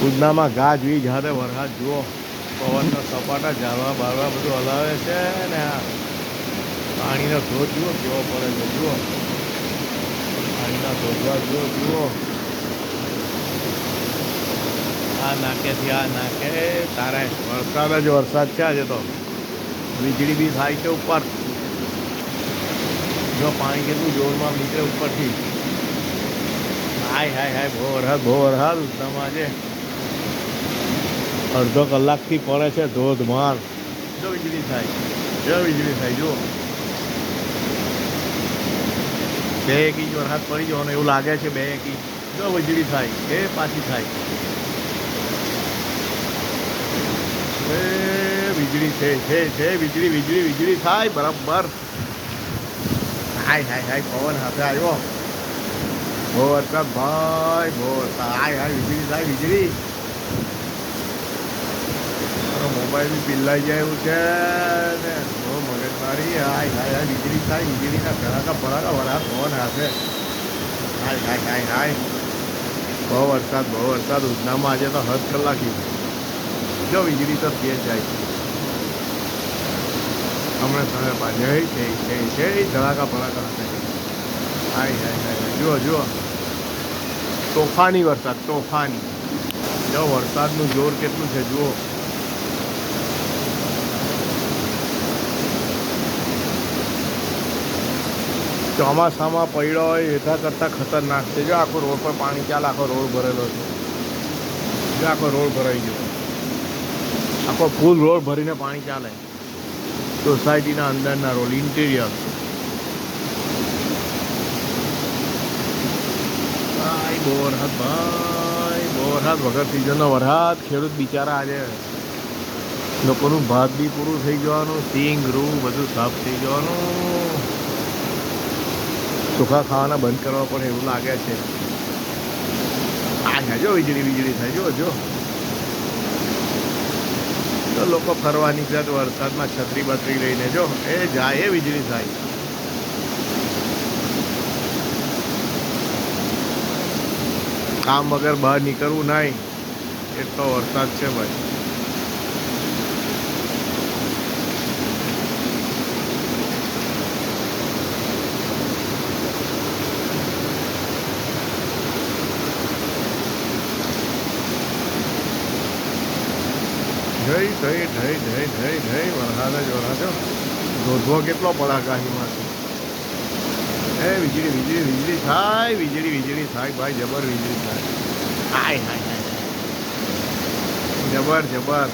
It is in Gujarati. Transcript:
ઉધનામાં ગાજવીજ હાથે વરસાદ જુઓ, પવનના સપાટા ઝાડવા બાળવા બધું હલાવે છે ને આ પાણીનો ધોધ જુઓ કેવો પડે છે. જુઓ પાણીના ધોધવા જુઓ. આ નાકેથી આ નાકે તારે વરસાદ જ વરસાદ છે. આજે તો વીજળી બી થાય છે ઉપર. જો પાણી કેટલું જોરમાં નીકળે ઉપરથી. હાય બહુ વરસાદ ઉધનામાં આજે અડધો કલાકથી પડે છે ધોધમાર. જો વીજળી થાય જુઓ. 2 ઇંચ વરસાદ પડી જવાનો એવું લાગે છે. 2 ઇંચ જો વીજળી થાય એ પાછી થાય. વીજળી છે વીજળી થાય બરાબર. હાય પવન હાથે આવ્યો. બહુ વરસાદ ભાઈ, બહુ વરસાદ. વીજળી થાય વીજળી. મોબાઈલ બી બિલ્લાઈ જાય એવું છે ને બહુ મગજમારી. હાય વીજળી થાય વીજળીના ધડાકા ભડાકા વરસાદ પવન હાથે. હાય બહુ વરસાદ ઉધનામાં આજે તો હદ કલાકી. જો વીજળી તો તેજ જાય હમણાં સમય પાછળ છે ધડાકા ભડાકા હાથે. હાય જુઓ તોફાની વરસાદ. જો વરસાદનું જોર કેટલું છે જુઓ. ચોમાસામાં પડ્યો હોય એના કરતાં ખતરનાક છે. જો આખો રોડ પર પાણી ચાલે, આખો રોડ ભરેલો છે. જો આખો રોડ ભરાઈ ગયો, આખો ફૂલ રોડ ભરીને પાણી ચાલે. સોસાયટીના અંદરના રોડ ઇન્ટિરિયર. બહુ વરસાદ વગર સિઝનનો વરસાદ. ખેડૂત બિચારા આજે લોકોનું ભાત બી પૂરું થઈ જવાનું. સિંગ રૂ બધું સાફ થઈ જવાનું. ચોખા ખાવાના બંધ કરવા પડે એવું લાગે છે. જો વીજળી થાય. જો તો લોકો ફરવા નીકળ્યા તો વરસાદમાં છત્રી બત્રી લઈને જો એ જાય એ વીજળી થાય. કામ વગર બહાર નીકળવું નહીં એટલો વરસાદ છે ભાઈ. જય વરસાદ જ વરસાદ. ધોધવો કેટલો પડાકાહીમાંથી. વીજળી થાય ભાઈ. જબર વીજળી થાય. હાય જબર.